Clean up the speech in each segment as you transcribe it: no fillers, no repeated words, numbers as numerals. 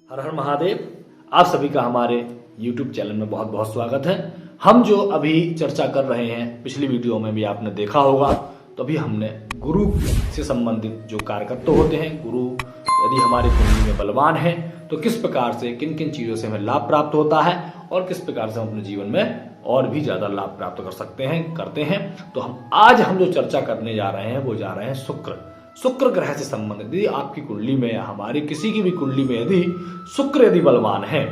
हर हर महादेव। आप सभी का हमारे YouTube चैनल में बहुत बहुत स्वागत है। हम जो अभी चर्चा कर रहे हैं, पिछली वीडियो में भी आपने देखा होगा, तो अभी हमने गुरु से संबंधित जो कार्यकर्ता होते हैं, गुरु यदि हमारी कुंडली में बलवान है तो किस प्रकार से किन किन चीजों से हमें लाभ प्राप्त होता है और किस प्रकार से हम अपने जीवन में और भी ज्यादा लाभ प्राप्त कर सकते हैं, करते हैं। तो हम जो चर्चा करने जा रहे हैं वो जा रहे हैं शुक्र ग्रह से संबंधित। यदि आपकी कुंडली में या हमारी किसी की भी कुंडली में यदि शुक्र यदि बलवान है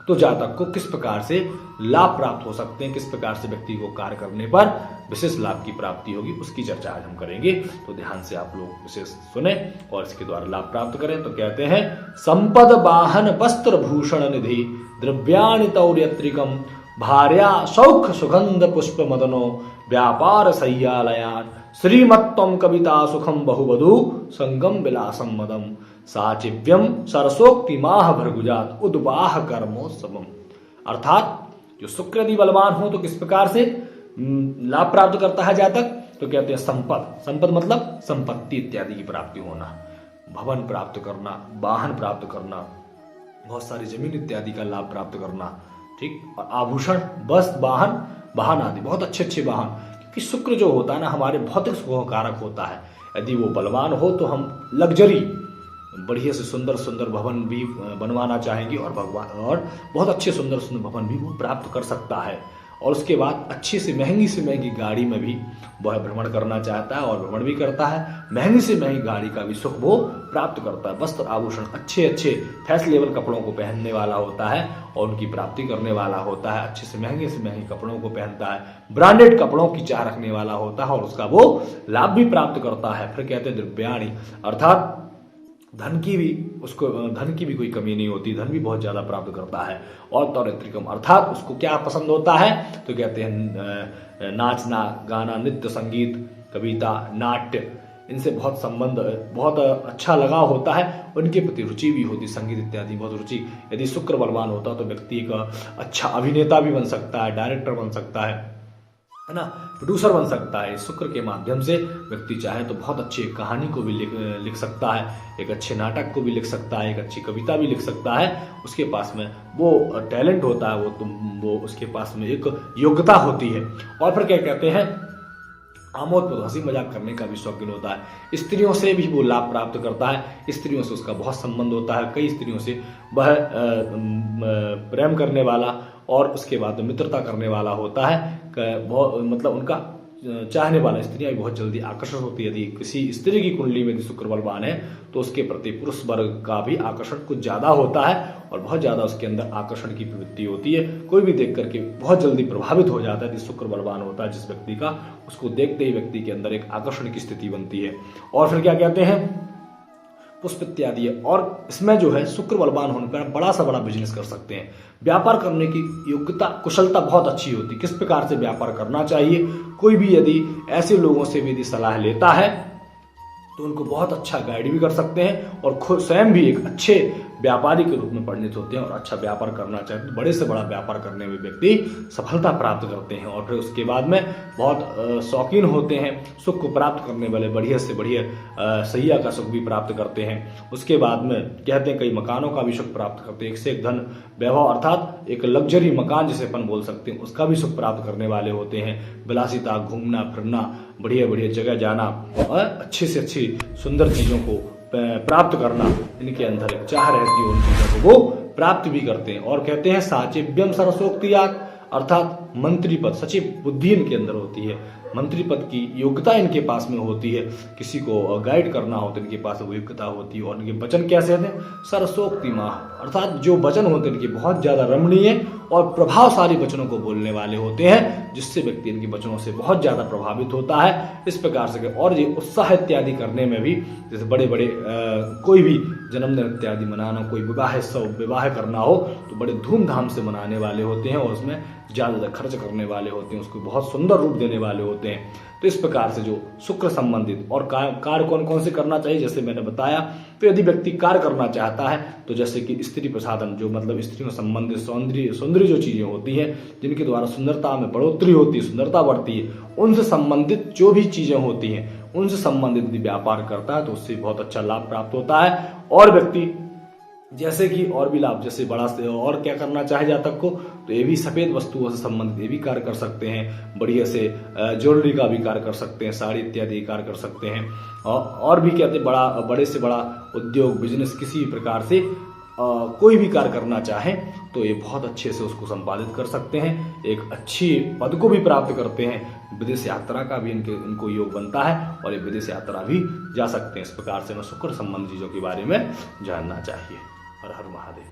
तो जातक को किस प्रकार से लाभ प्राप्त हो सकते हैं, किस प्रकार से व्यक्ति को कार्य करने पर विशेष लाभ की प्राप्ति होगी, उसकी चर्चा आज हम करेंगे। तो ध्यान से आप लोग विशेष सुने और इसके द्वारा लाभ प्राप्त करें। तो कहते हैं, संपद वाहन वस्त्र भूषण निधि द्रव्याणि तौर्यत्रिकम भार्या सौख सुगंध पुष्प मदनो व्यापार सय्यालयान श्रीमत्तम कविता सुखम बहुवधु संगम विलासम मदम साचिव्यम सरसोक्ति माह भृगुजात उद्वाह कर्मोत्सवम। अर्थात जो शुक्र यदि बलवान हो तो किस प्रकार से लाभ प्राप्त करता है जातक, तो कहते हैं संपद मतलब संपत्ति इत्यादि की प्राप्ति होना, भवन प्राप्त करना, वाहन प्राप्त करना, बहुत सारी जमीन इत्यादि का लाभ प्राप्त करना, ठीक, और आभूषण, वस्त्र, वाहन आदि, बहुत अच्छे वाहन। क्योंकि शुक्र जो होता है ना हमारे भौतिक सुख कारक होता है। यदि वो बलवान हो तो हम लग्जरी बढ़िया से सुंदर भवन भी बनवाना चाहेंगे और बहुत अच्छे सुंदर भवन भी वो प्राप्त कर सकता है। और उसके बाद अच्छी से महंगी गाड़ी में भी वह भ्रमण करना चाहता है और भ्रमण भी करता है। महंगी से महंगी गाड़ी का भी सुख वो प्राप्त करता है। वस्त्र आभूषण अच्छे फैशन लेवल कपड़ों को पहनने वाला होता है और उनकी प्राप्ति करने वाला होता है। अच्छे से महंगे कपड़ों को पहनता है, ब्रांडेड कपड़ों की चाह रखने वाला होता है और उसका वो लाभ भी प्राप्त करता है। फिर कहते हैं द्रव्याणि, अर्थात धन की भी कोई कमी नहीं होती, धन भी बहुत ज्यादा प्राप्त करता है। और तौर्यत्रिकम, अर्थात उसको क्या पसंद होता है, तो कहते हैं नाचना, गाना, नृत्य, संगीत, कविता, नाट्य, इनसे बहुत संबंध, बहुत अच्छा लगाव होता है। उनके प्रति रुचि भी होती, संगीत इत्यादि बहुत रुचि। यदि शुक्र बलवान होता तो व्यक्ति एक अच्छा अभिनेता भी बन सकता है, डायरेक्टर बन सकता है ना, प्रोड्यूसर बन सकता है। शुक्र के माध्यम से व्यक्ति चाहे तो बहुत अच्छी कहानी को भी लिख सकता है, एक अच्छे नाटक को भी लिख सकता है, एक अच्छी कविता भी लिख सकता है। उसके पास में वो टैलेंट होता है, वो उसके पास में एक योग्यता होती है। और फिर क्या कहते हैं, आमोद हंसी मजाक करने का भी शौकीन होता है। स्त्रियों से भी वो लाभ प्राप्त करता है, स्त्रियों से उसका बहुत संबंध होता है। कई स्त्रियों से वह प्रेम करने वाला और उसके बाद मित्रता करने वाला होता है। बहुत मतलब उनका चाहने वाला स्त्रियां भी बहुत जल्दी आकर्षित होती है। यदि किसी स्त्री की कुंडली में शुक्र बलवान है तो उसके प्रति पुरुष वर्ग का भी आकर्षण कुछ ज्यादा होता है और बहुत ज्यादा उसके अंदर आकर्षण की प्रवृत्ति होती है। कोई भी देख करके बहुत जल्दी प्रभावित हो जाता है। यदि शुक्र बलवान होता है जिस व्यक्ति का, उसको देखते ही व्यक्ति के अंदर एक आकर्षण की स्थिति बनती है। और फिर क्या कहते हैं, पुष्प इत्यादि है। और इसमें जो है शुक्र बलवान होने पर बड़ा सा बड़ा बिजनेस कर सकते हैं। व्यापार करने की योग्यता, कुशलता बहुत अच्छी होती है। किस प्रकार से व्यापार करना चाहिए, कोई भी यदि ऐसे लोगों से भी यदि सलाह लेता है तो उनको बहुत अच्छा गाइड भी कर सकते हैं और खुद स्वयं भी एक अच्छे व्यापारी के रूप में परिणित होते हैं और अच्छा व्यापार करना चाहते हैं। बड़े से बड़ा व्यापार करने में व्यक्ति सफलता प्राप्त करते हैं। और फिर उसके बाद में बहुत शौकीन होते हैं, सुख को प्राप्त करने वाले बढ़िया से बढ़िया सैया का सुख भी प्राप्त करते हैं। उसके बाद में कहते हैं कई मकानों का भी सुख प्राप्त करते हैं। एक से एक धन वैभव, अर्थात एक लग्जरी मकान जिसे अपन बोल सकते हैं, उसका भी सुख प्राप्त करने वाले होते हैं। विलासिता, घूमना फिरना, बढ़िया जगह जाना और अच्छी से अच्छी सुंदर चीजों को प्राप्त करना, इनके अंदर एक चाह रहती है, उन चीजों को वो प्राप्त भी करते हैं। और कहते हैं साचिव्यम सरसोक्तियात, अर्थात मंत्री पद, सचिव बुद्धि इनके अंदर होती है, मंत्री पद की योग्यता इनके पास में होती है। किसी को गाइड करना हो तो इनके पास वो योग्यता होती है। और इनके वचन कैसे होते हैं, सरसोक्ति माह, अर्थात जो वचन होते हैं इनके बहुत ज्यादा रमणीय और प्रभावशाली वचनों को बोलने वाले होते हैं, जिससे व्यक्ति इनके वचनों से बहुत ज्यादा प्रभावित होता है। इस प्रकार से और ये उत्साह इत्यादि करने में भी, जैसे बड़े कोई भी जन्मदिन इत्यादि मनाना, कोई विवाह करना हो तो बड़े धूमधाम से मनाने वाले होते हैं और उसमें ज्यादा खर्च करने वाले होते हैं, उसको बहुत सुंदर रूप देने वाले होते हैं। तो इस प्रकार से जो शुक्र संबंधित और कार्य कौन कौन से करना चाहिए, जैसे मैंने बताया। तो यदि व्यक्ति कार्य करना चाहता है तो जैसे कि स्त्री प्रसाधन, जो मतलब स्त्रियों संबंधित सौंदर्य जो चीजें होती हैं, जिनके द्वारा सुंदरता में बढ़ोतरी होती है, सुंदरता बढ़ती है, उनसे संबंधित जो भी चीजें होती हैं, उनसे संबंधित यदि व्यापार करता है तो उससे बहुत अच्छा लाभ प्राप्त होता है। और व्यक्ति जैसे कि और भी लाभ, जैसे बड़ा से और क्या करना चाहे जातक को, तो ये भी सफेद वस्तुओं से संबंधित ये भी कार्य कर सकते हैं। बढ़िया से ज्वेलरी का भी कार्य कर सकते हैं, साड़ी इत्यादि कार्य कर सकते हैं। और भी कहते हैं बड़े से बड़ा उद्योग, बिजनेस, किसी भी प्रकार से कोई भी कार्य करना चाहे तो ये बहुत अच्छे से उसको संपादित कर सकते हैं, एक अच्छी पद को भी प्राप्त करते हैं। विदेश यात्रा का भी इनको योग बनता है और ये विदेश यात्रा भी जा सकते हैं। इस प्रकार से हमें शुक्र संबंधी चीजों के बारे में जानना चाहिए। हर हर महादेव।